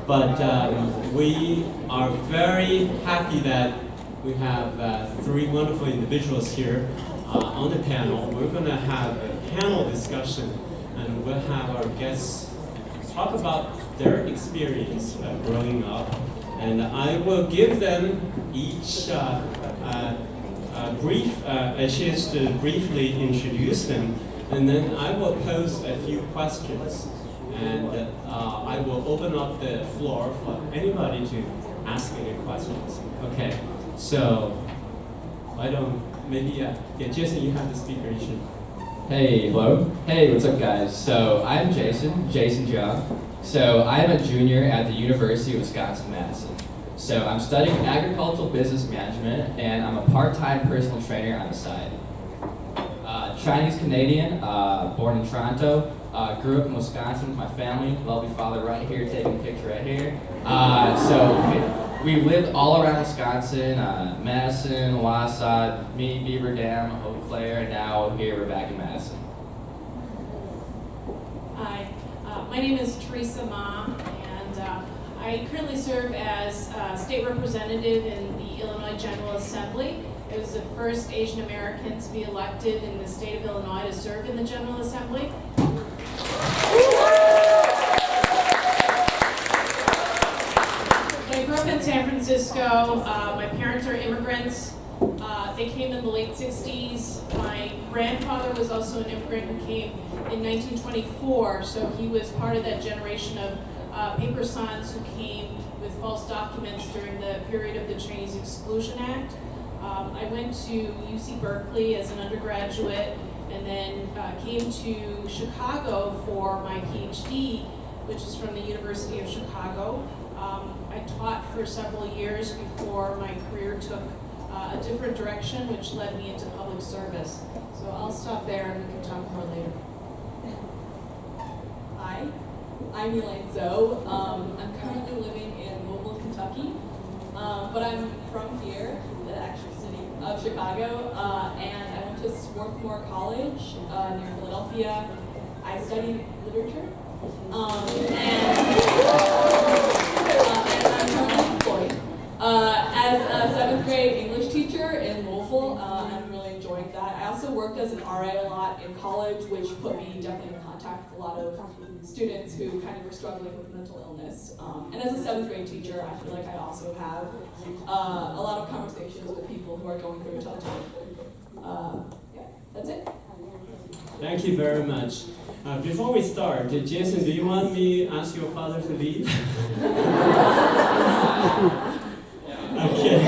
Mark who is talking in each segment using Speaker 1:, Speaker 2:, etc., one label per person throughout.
Speaker 1: But we are very happy that we have three wonderful individuals here on the panel. We're going to have a panel discussion, and we'll have our guests talk about their experience growing up. And I will give them each a chance to briefly introduce them, and then I will pose a few questions. And I will open up the floor for anybody to ask any questions. Okay, so why don't maybe Jason, you have the speaker issue.
Speaker 2: Hey, hello. Hey, what's up, guys? So I'm Jason Jiang. So I'm a junior at the University of Wisconsin-Madison. So I'm studying agricultural business management, and I'm a part-time personal trainer on the side. Chinese Canadian, born in Toronto. Grew up in Wisconsin with my family. Lovely father right here, taking a picture right here. So we've lived all around Wisconsin, Madison, Wausau, Beaver Dam, Eau Claire, and now here we're back in Madison.
Speaker 3: Hi, my name is Teresa Ma, and I currently serve as state representative in the Illinois General Assembly. I was the first Asian American to be elected in the state of Illinois to serve in the General Assembly. I grew up in San Francisco. My parents are immigrants. They came in the late 60s. My grandfather was also an immigrant who came in 1924, so he was part of that generation of paper sons who came with false documents during the period of the Chinese Exclusion Act. I went to UC Berkeley as an undergraduate, and then came to Chicago for my PhD, which is from the University of Chicago. I taught for several years before my career took a different direction, which led me into public service. So I'll stop there and we can talk more later.
Speaker 4: Hi, I'm Elaine Zoe. I'm currently living in Louisville, Kentucky, but I'm from here, the actual city of Chicago, and I went to Swarthmore College near Philadelphia. I studied literature, and I'm currently employed as a 7th grade English teacher in Louisville. I'm really enjoying that. I also worked as an RA a lot in college, which put me definitely in contact with a lot of students who kind of were struggling with mental illness. And as a 7th grade teacher, I feel like I also have a lot of conversations with people who are going through a tough time. Yeah, that's it.
Speaker 1: Thank you very much. Before we start, Jason, do you want me to ask your father to leave? Okay.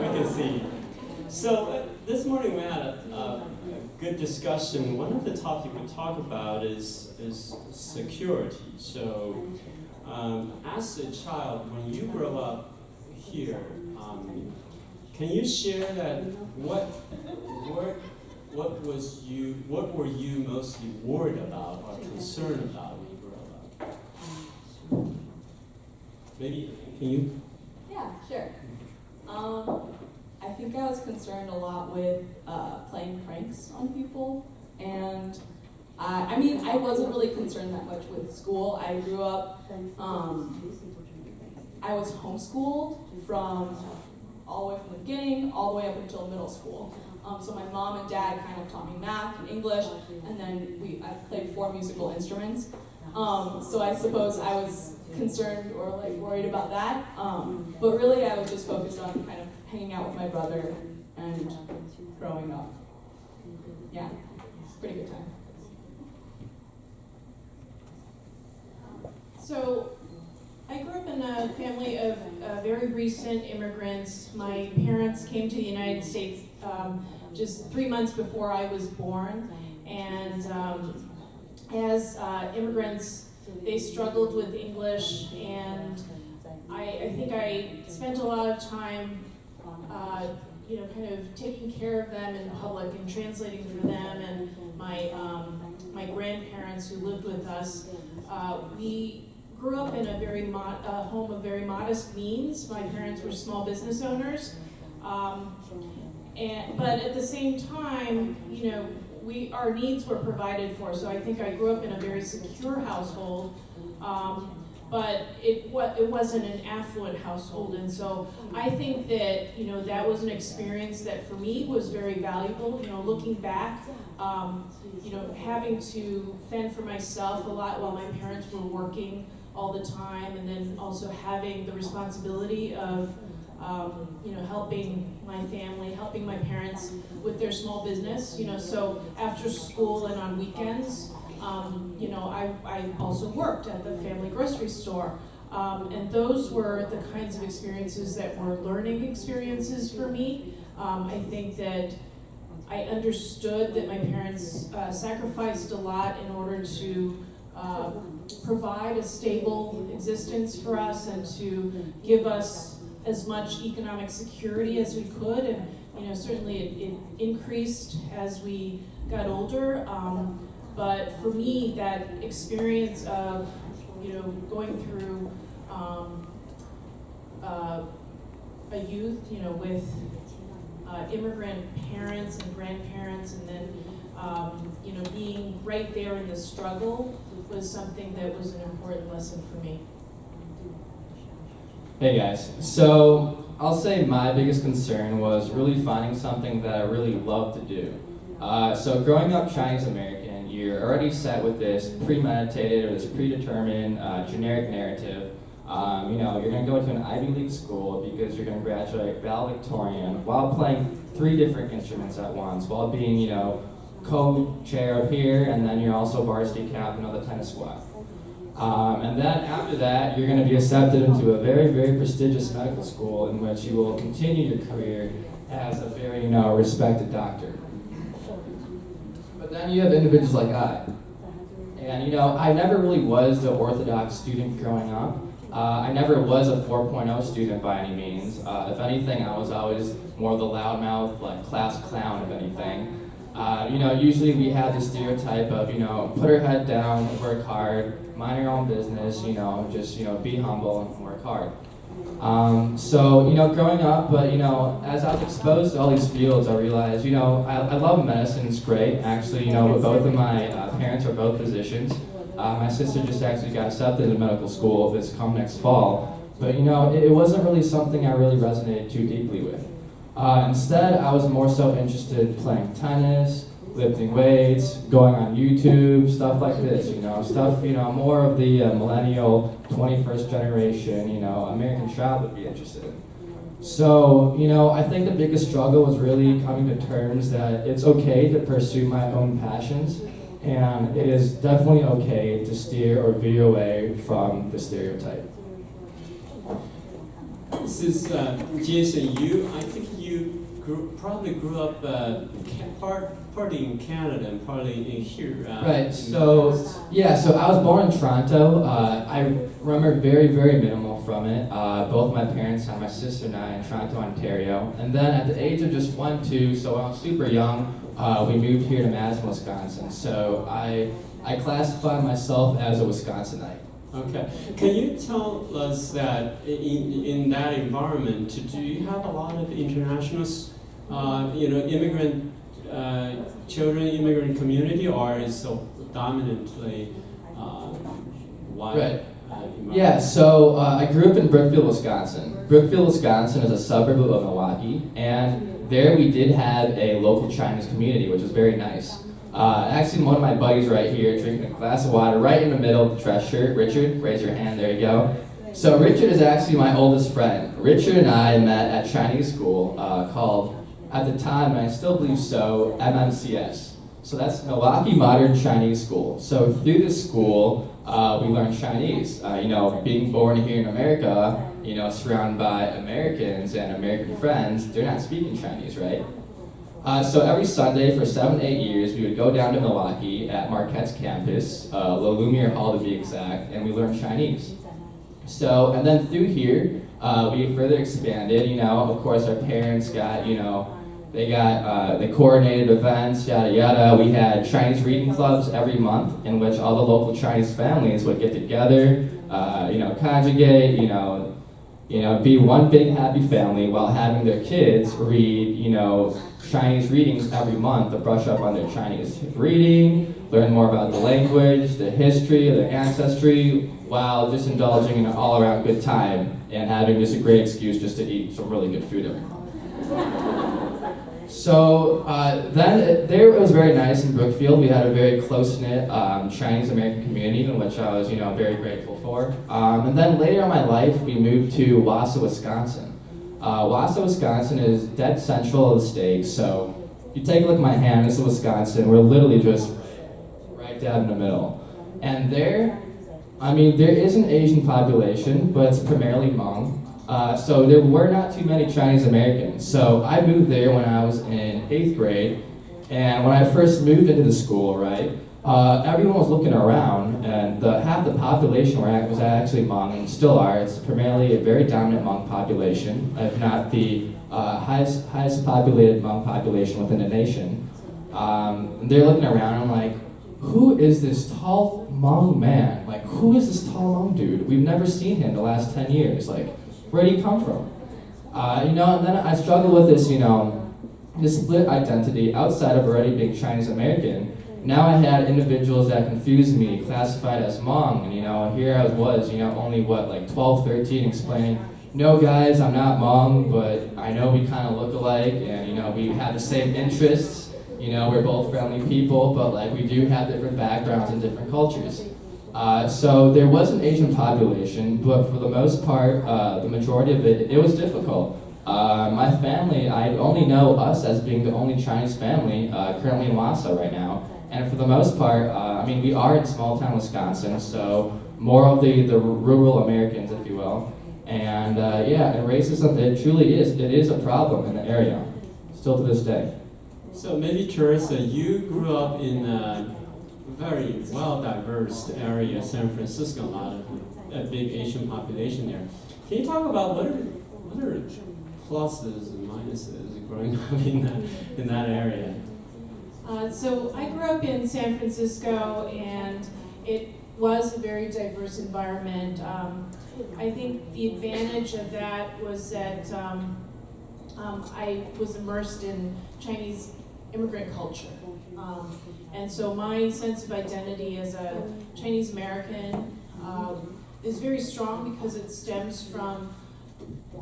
Speaker 1: We can see. So this morning we had a good discussion. One of the topics we talk about is security. So as a child, when you grow up here, can you share that what were you mostly worried about or concerned about when you grew up? Maybe can you?
Speaker 4: Yeah, sure. I think I was concerned a lot with playing pranks on people, and I mean, I wasn't really concerned that much with school. I grew up, I was homeschooled from all the way from the beginning, all the way up until middle school. So my mom and dad kind of taught me math and English, and then I played 4 musical instruments. So I suppose I was concerned or like worried about that. But really I was just focused on kind of hanging out with my brother and growing up. Yeah, it's a pretty good time.
Speaker 3: So I grew up in a family of very recent immigrants. My parents came to the United States just 3 months before I was born, and as immigrants, they struggled with English, and I think I spent a lot of time, kind of taking care of them in public and translating for them, and my grandparents who lived with us. We grew up in a very home of very modest means. My parents were small business owners, but at the same time, our needs were provided for. So I think I grew up in a very secure household, but it wasn't an affluent household. And so I think that, that was an experience that for me was very valuable. Looking back, having to fend for myself a lot while my parents were working all the time, and then also having the responsibility of helping my family, helping my parents with their small business, so after school and on weekends, I also worked at the family grocery store. And those were the kinds of experiences that were learning experiences for me. I think that I understood that my parents sacrificed a lot in order to provide a stable existence for us and to give us as much economic security as we could. And certainly it increased as we got older. But for me, that experience of going through a youth, with immigrant parents and grandparents, and then being right there in the struggle was something that was an important lesson for me.
Speaker 2: Hey guys, so I'll say my biggest concern was really finding something that I really love to do. So growing up Chinese American, you're already set with this premeditated or this predetermined generic narrative. You're going to go to an Ivy League school because you're going to graduate valedictorian while playing 3 different instruments at once, while being, co-chair up here, and then you're also varsity captain of the tennis squad. And then after that, you're going to be accepted into a very, very prestigious medical school in which you will continue your career as a very, respected doctor. But then you have individuals like I. And, I never really was the orthodox student growing up. I never was a 4.0 student by any means. If anything, I was always more of the loudmouth, class clown, if anything. Usually we had the stereotype of, put her head down, work hard, mind your own business, just, be humble and work hard. Growing up, but, as I was exposed to all these fields, I realized, I love medicine, it's great. Actually, both of my parents are both physicians. My sister just actually got accepted into medical school this come next fall. But, it wasn't really something I really resonated too deeply with. Instead, I was more so interested in playing tennis, lifting weights, going on YouTube, stuff like this, stuff, more of the millennial 21st generation, American child would be interested in. So, I think the biggest struggle was really coming to terms that it's okay to pursue my own passions, and it is definitely okay to steer or veer away from the stereotype.
Speaker 1: This is Jason. I think you probably grew up partly in Canada and partly in here.
Speaker 2: Right. So I was born in Toronto. I remember very, very minimal from it. Both my parents and my sister and I in Toronto, Ontario. And then at the age of just 1, 2, so when I was super young, we moved here to Madison, Wisconsin. So I classify myself as a Wisconsinite.
Speaker 1: Okay. Can you tell us that in that environment, do you have a lot of internationals, immigrant children, immigrant community, or is so dominantly white?
Speaker 2: Right. Yeah, so I grew up in Brookfield, Wisconsin. Brookfield, Wisconsin is a suburb of Milwaukee, and there we did have a local Chinese community, which was very nice. Actually, one of my buddies right here drinking a glass of water right in the middle of the dress shirt. Richard, raise your hand, there you go. So Richard is actually my oldest friend. Richard and I met at Chinese school called, at the time, and I still believe so, MMCS. So that's Milwaukee Modern Chinese School. So through this school, we learned Chinese. Being born here in America, surrounded by Americans and American friends, they're not speaking Chinese, right? So every Sunday for 7, 8 years, we would go down to Milwaukee at Marquette's campus, Le Lumiere Hall to be exact, and we learned Chinese. So, and then through here, we further expanded, of course our parents got, they coordinated events, yada yada. We had Chinese reading clubs every month in which all the local Chinese families would get together, conjugate, be one big happy family while having their kids read, Chinese readings every month to brush up on their Chinese reading, learn more about the language, the history, their ancestry, while just indulging in an all-around good time and having just a great excuse just to eat some really good food every month. So there it was very nice in Brookfield. We had a very close-knit Chinese American community in which I was, very grateful for. And then later in my life, we moved to Wausau, Wisconsin. Wausau, Wisconsin is dead central of the state. So if you take a look at my hand, this is Wisconsin. We're literally just right down in the middle. And there is an Asian population, but it's primarily Hmong. So there were not too many Chinese Americans. So I moved there when I was in 8th grade, and when I first moved into the school, right, everyone was looking around, and half the population was actually Hmong, and still are. It's primarily a very dominant Hmong population, if not the highest populated Hmong population within the nation. And they're looking around, and I'm like, who is this tall Hmong man? Like, who is this tall Hmong dude? We've never seen him the last 10 years. Like, where did he come from? And then I struggled with this, this split identity outside of already being Chinese American. Now I had individuals that confused me, classified as Hmong, and here I was, only 12, 13, explaining, no guys, I'm not Hmong, but I know we kind of look alike, and we have the same interests. We're both friendly people, but we do have different backgrounds and different cultures. So there was an Asian population, but for the most part, the majority of it was difficult. My family, I only know us as being the only Chinese family currently in Wausau right now. And for the most part, we are in small town Wisconsin, so more of the rural Americans, if you will. And and racism, it truly is. It is a problem in the area, still to this day.
Speaker 1: So maybe Teresa, you grew up in a very well-diverse area, San Francisco, a big Asian population there. Can you talk about what are pluses and minuses growing up in that area?
Speaker 3: So I grew up in San Francisco, and it was a very diverse environment. I think the advantage of that was that I was immersed in Chinese immigrant culture. And so my sense of identity as a Chinese American is very strong because it stems from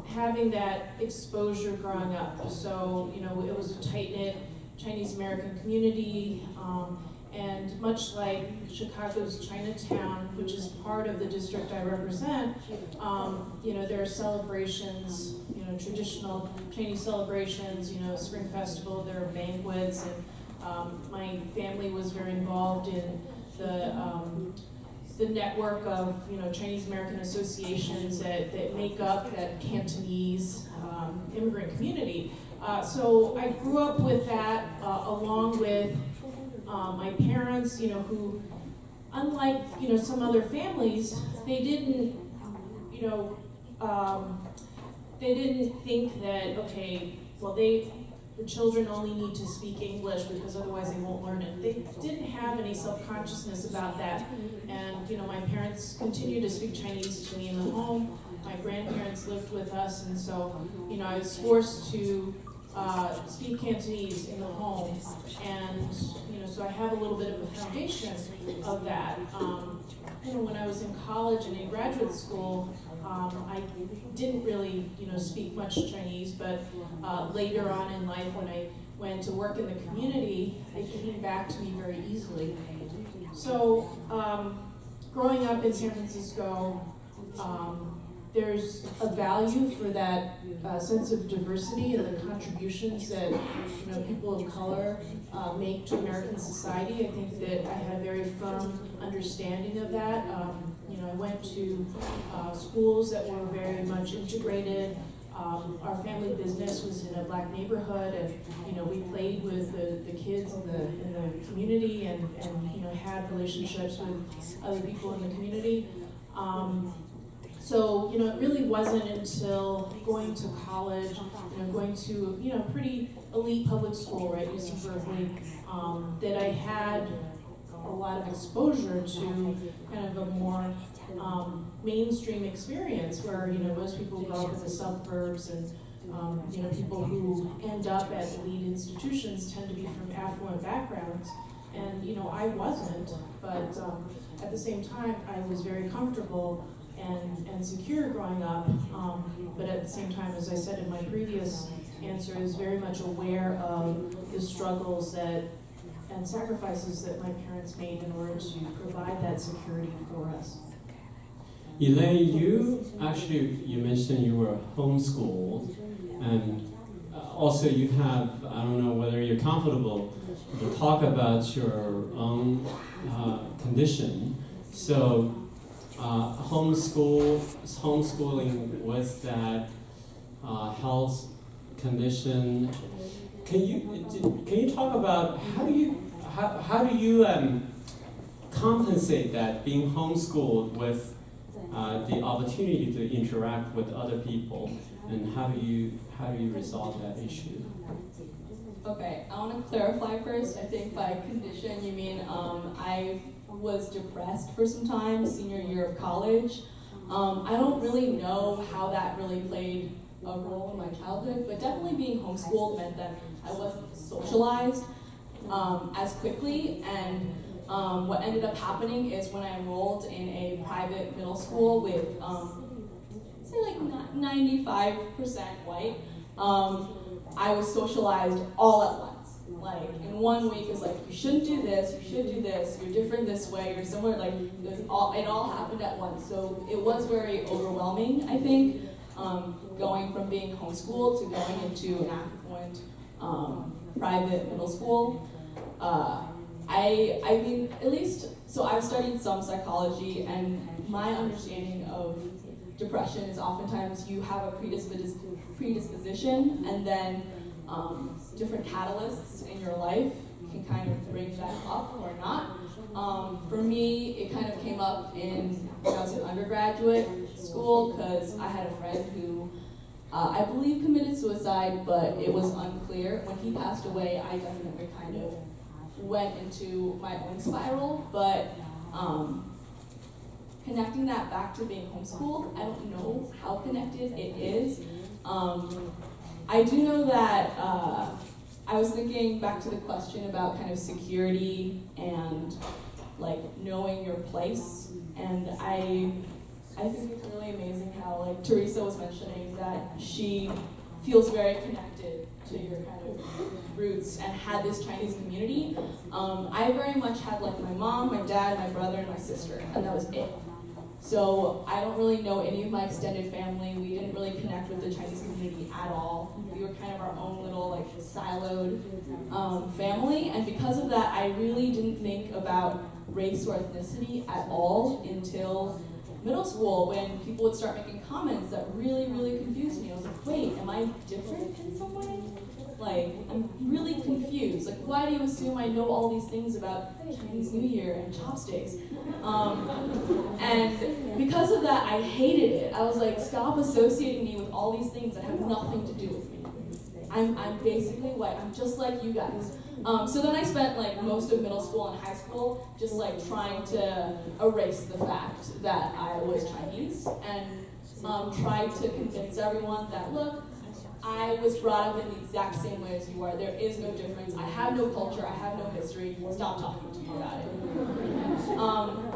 Speaker 3: having that exposure growing up. So, it was a tight-knit Chinese American community, and much like Chicago's Chinatown, which is part of the district I represent, there are celebrations, traditional Chinese celebrations, Spring Festival, there are banquets, and my family was very involved in the network of Chinese American associations that make up that Cantonese immigrant community. So I grew up with that, along with my parents, who, unlike some other families, they didn't think that, okay, well, the children only need to speak English because otherwise they won't learn it. They didn't have any self-consciousness about that. And my parents continued to speak Chinese to me in the home. My grandparents lived with us, and so I was forced to speak Cantonese in the home, and so I have a little bit of a foundation of that. When I was in college and in graduate school, I didn't really speak much Chinese, but later on in life, when I went to work in the community, it came back to me very easily. So growing up in San Francisco, there's a value for that sense of diversity and the contributions that people of color make to American society. I think that I had a very firm understanding of that. I went to schools that were very much integrated. Our family business was in a black neighborhood, and we played with the kids in the community, and had relationships with other people in the community. So, it really wasn't until going to college, going to, pretty elite public school, right, UC Berkeley, that I had a lot of exposure to kind of a more mainstream experience where, most people grow up in the suburbs and, People who end up at elite institutions tend to be from affluent backgrounds. And, I wasn't, but at the same time, I was very comfortable and secure growing up. But at the same time, as I said in my previous answer, is very much aware of the struggles and sacrifices that my parents made in order to provide that security for us.
Speaker 1: Elaine, you mentioned you were homeschooled, and also you have, I don't know whether you're comfortable to talk about your own condition. So, homeschooling with that health condition. Can you talk about how do you compensate that being homeschooled with the opportunity to interact with other people, and how do you resolve that issue?
Speaker 4: Okay, I want to clarify first. I think by condition you mean I was depressed for some time, senior year of college. I don't really know how that really played a role in my childhood, but definitely being homeschooled meant that I wasn't socialized as quickly, and what ended up happening is when I enrolled in a private middle school with, say like 95% white, I was socialized all at once. Like in 1 week, it's like, you shouldn't do this, you should do this, you're different this way, you're similar, like it all happened at once. So it was very overwhelming, I think, going from being homeschooled to going into an affluent private middle school. I mean, at least, so I've studied some psychology, and my understanding of depression is oftentimes you have a predisposition, and then different catalysts in your life can kind of bring that up or not. For me, it kind of came up when I was in undergraduate school, because I had a friend who I believe committed suicide, but it was unclear. When he passed away, I definitely kind of went into my own spiral, but connecting that back to being homeschooled, I don't know how connected it is. I do know that I was thinking back to the question about kind of security and like knowing your place, and I think it's really amazing how, like Teresa was mentioning, that she feels very connected to your kind of roots and had this Chinese community. I very much had like my mom, my dad, my brother, and my sister, and that was it. So I don't really know any of my extended family. We didn't really connect with the Chinese community at all. We were kind of our own little like siloed family, and because of that, I really didn't think about race or ethnicity at all until middle school, when people would start making comments that really, really confused me. I was like, wait, am I different in some way? Like, I'm really confused. Like, why do you assume I know all these things about Chinese New Year and chopsticks? And because of that, I hated it. I was like, stop associating me with all these things that have nothing to do with me. I'm basically white. I'm just like you guys. So then I spent like most of middle school and high school just like trying to erase the fact that I was Chinese, and tried to convince everyone that, look, I was brought up in the exact same way as you are. There is no difference. I have no culture. I have no history. Stop talking to me about it.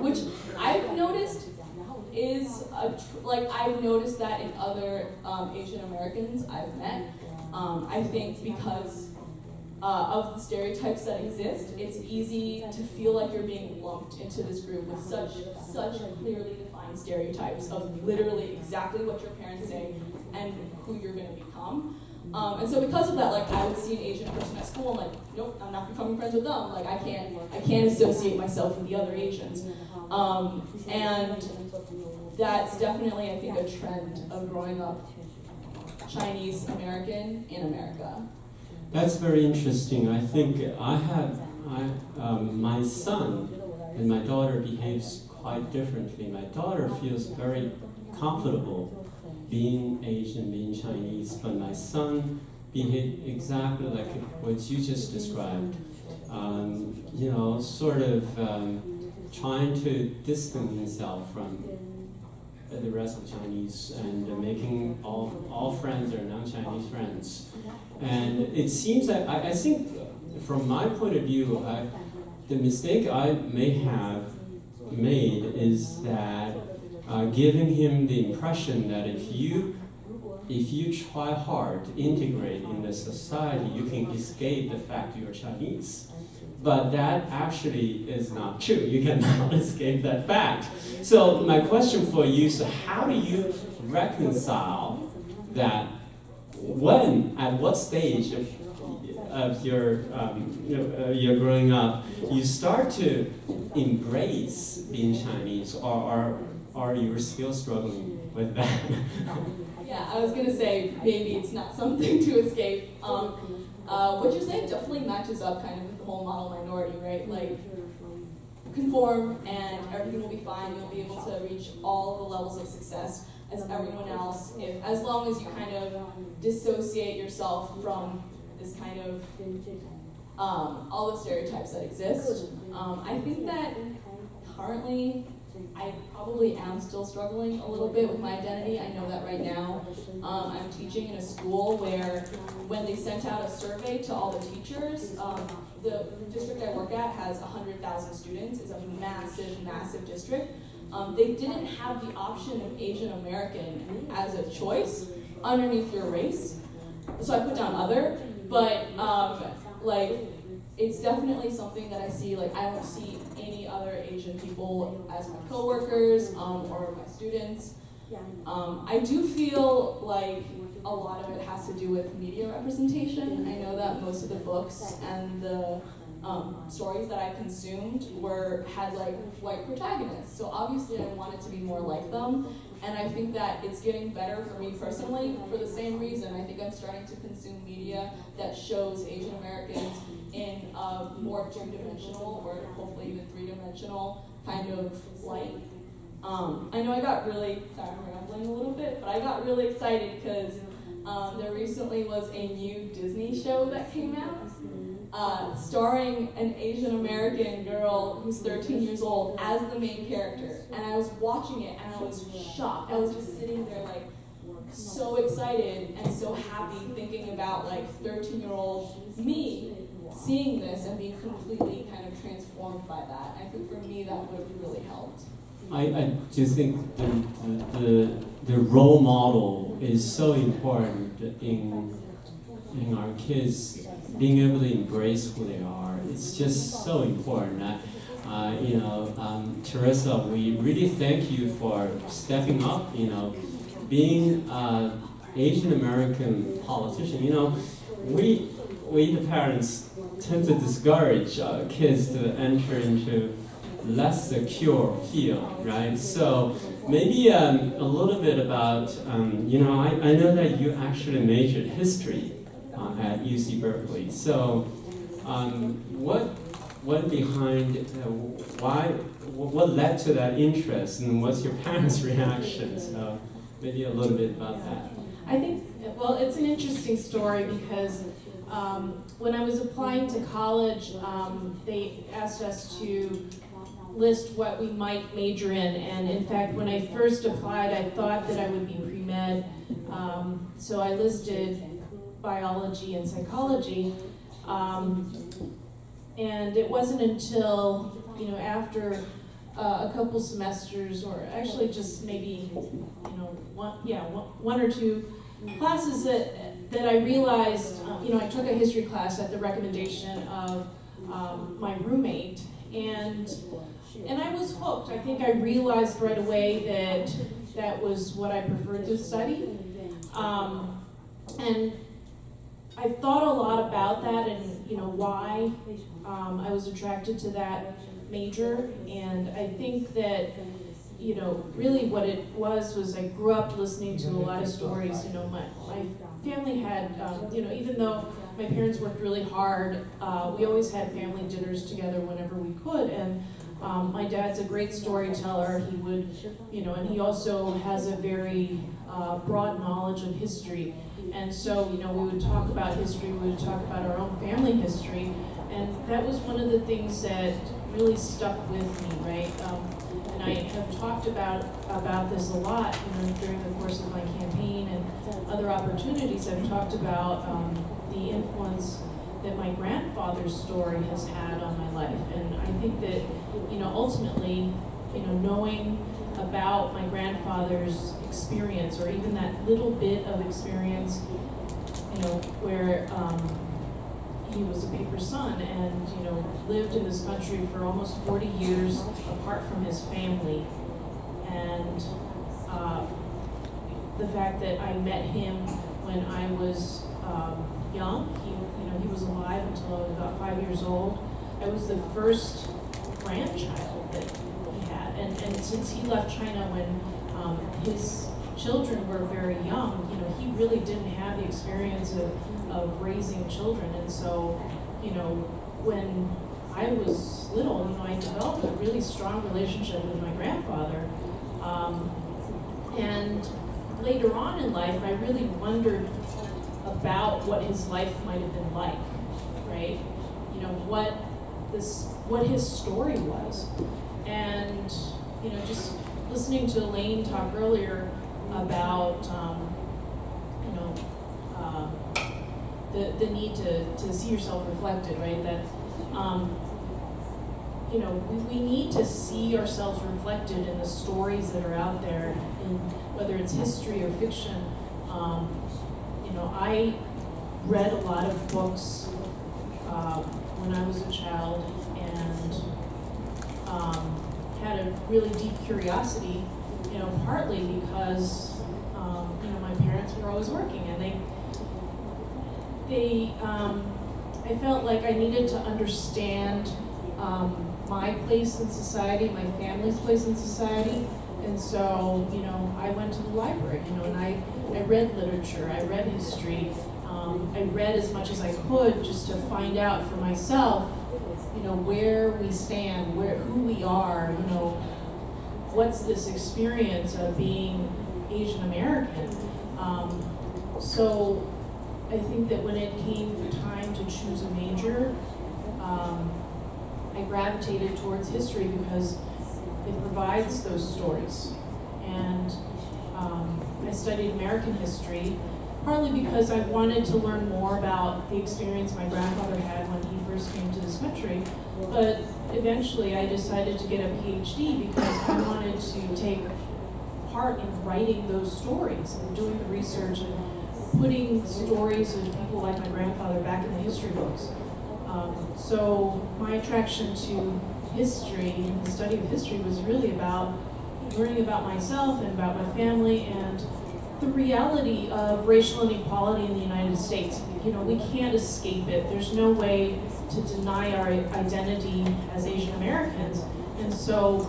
Speaker 4: Which I've noticed is I've noticed that in other Asian Americans I've met. I think because of the stereotypes that exist, it's easy to feel like you're being lumped into this group with such clearly defined stereotypes of literally exactly what your parents say and who you're going to become. And so because of that, like I would see an Asian person at school, and like, nope, I'm not becoming friends with them. Like I can't associate myself with the other Asians. And that's definitely, I think, a trend of growing up Chinese American in America.
Speaker 1: That's very interesting. I think my son and my daughter behaves quite differently. My daughter feels very comfortable being Asian, being Chinese, but my son behaved exactly like what you just described. Sort of trying to distance himself the rest of Chinese and making all friends are non-Chinese friends. And it seems that I think from my point of view, the mistake I may have made is that giving him the impression that if you try hard to integrate in the society, you can escape the fact you're Chinese. But that actually is not true. You cannot escape that fact. So my question for you is, how do you reconcile that at what stage of your growing up, you start to embrace being Chinese, or you're still struggling with that?
Speaker 4: Yeah, I was gonna say maybe it's not something to escape. What you're saying definitely matches up kind of with the whole model minority, right? Like, conform and everything will be fine. You'll be able to reach all the levels of success as everyone else, as long as you kind of dissociate yourself from this kind of all the stereotypes that exist. I think that currently I probably am still struggling a little bit with my identity. I know that right now. I'm teaching in a school where when they sent out a survey to all the teachers, the district I work at has 100,000 students. It's a massive, massive district. They didn't have the option of Asian American as a choice underneath your race. So I put down other, but it's definitely something that I see. Like, I don't see any other Asian people as my coworkers or my students. I do feel like a lot of it has to do with media representation. I know that most of the books and the stories that I consumed had like white protagonists. So obviously I wanted to be more like them. And I think that it's getting better for me personally for the same reason. I think I'm starting to consume media that shows Asian Americans in a more two-dimensional or hopefully even three-dimensional kind of light. I know I got really, sorry I'm rambling a little bit, but I got really excited because there recently was a new Disney show that came out starring an Asian American girl who's 13 years old as the main character. And I was watching it and I was shocked. I was just sitting there like so excited and so happy thinking about like 13-year-old me seeing this and being completely kind of transformed by that. I think for me that would have really helped.
Speaker 1: I just think the role model is so important in our kids being able to embrace who they are. It's just so important. Teresa, we really thank you for stepping up. Being Asian American politician. We the parents tend to discourage kids to enter into less secure field, right? So maybe a little bit about, I know that you actually majored history at UC Berkeley. So what went behind, what led to that interest, and what's your parents' reaction? So maybe a little bit about that.
Speaker 3: I think, well, it's an interesting story because when I was applying to college, they asked us to list what we might major in, and in fact when I first applied I thought that I would be pre-med, so I listed biology and psychology, and it wasn't until after a couple semesters, or actually just maybe one or two classes that I realized, I took a history class at the recommendation of my roommate, and I was hooked. I think I realized right away that was what I preferred to study. And I thought a lot about that and why I was attracted to that major. And I think that really what it was I grew up listening to a lot of stories. My family had, even though my parents worked really hard, we always had family dinners together whenever we could. And my dad's a great storyteller. He would, and he also has a very broad knowledge of history. And so, we would talk about history, we would talk about our own family history, and that was one of the things that really stuck with me, right? And I have talked about this a lot, during the course of my campaign and other opportunities. I've talked about the influence that my grandfather's story has had on my life, and I think that ultimately, knowing about my grandfather's experience, or even that little bit of experience, where he was a paper son and lived in this country for almost 40 years apart from his family, and the fact that I met him when I was young. He was alive until I was about 5 years old. I was the first grandchild that he had, and since he left China when his children were very young, he really didn't have the experience of raising children. And so, when I was little, I developed a really strong relationship with my grandfather. And later on in life, I really wondered about what his life might have been like, right? What his story was. And, just listening to Elaine talk earlier about, the need to see yourself reflected, right? That, we need to see ourselves reflected in the stories that are out there, in whether it's history or fiction. I read a lot of books when I was a child, and had a really deep curiosity, partly because, my parents were always working, and I felt like I needed to understand my place in society, my family's place in society. And so, I went to the library, and I read literature, I read history, I read as much as I could just to find out for myself, where we stand, who we are, what's this experience of being Asian American. So I think that when it came time to choose a major, I gravitated towards history because it provides those stories. And I studied American history, partly because I wanted to learn more about the experience my grandfather had when he first came to this country. But eventually I decided to get a PhD because I wanted to take part in writing those stories and doing the research and putting stories of people like my grandfather back in the history books. So my attraction to history and the study of history was really about learning about myself and about my family and the reality of racial inequality in the United States. We can't escape it. There's no way to deny our identity as Asian Americans. And so,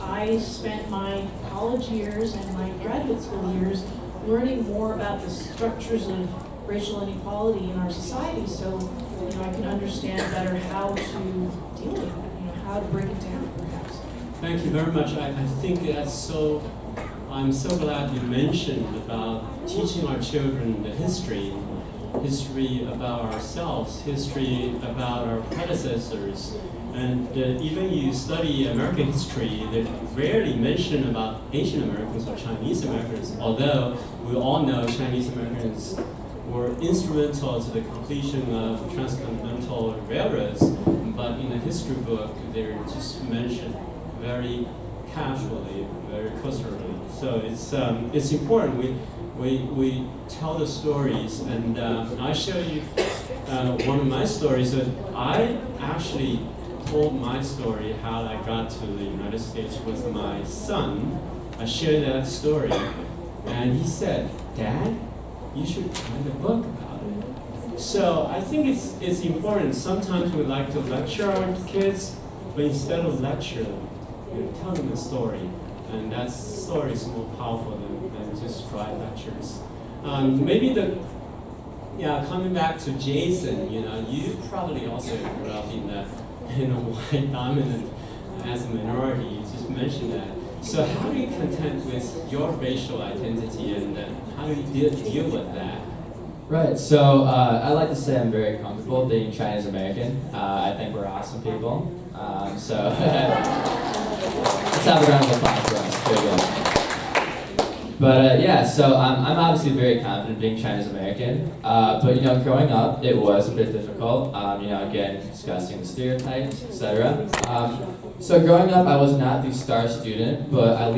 Speaker 3: I spent my college years and my graduate school years learning more about the structures of racial inequality in our society, so I can understand better how to deal with it, how to break it down, perhaps.
Speaker 1: Thank you very much. I think that's so. I'm so glad you mentioned about teaching our children the history about ourselves, history about our predecessors. And even you study American history, they rarely mention about Asian Americans or Chinese Americans, although we all know Chinese Americans were instrumental to the completion of transcontinental railroads, but in the history book, they're just mentioned very casually, very cursorily. So it's important. We tell the stories, and I show you one of my stories that I actually told my story how I got to the United States with my son. I shared that story, and he said, "Dad, you should write a book about it." So I think it's important. Sometimes we like to lecture our kids, but instead of lecture them, tell them a story, and that story is more powerful than just dry lectures. Coming back to Jason, you probably also grew up in a white dominant as a minority. You just mentioned that. So how do you contend with your racial identity, and how do you deal with that?
Speaker 2: Right, so I like to say I'm very comfortable being Chinese American. I think we're awesome people. Let's have a round of applause for us. There you go. But yeah, so I'm obviously very confident being Chinese American. But you know, growing up, it was a bit difficult. You know, again, discussing the stereotypes, etc. So growing up, I was not the star student, but I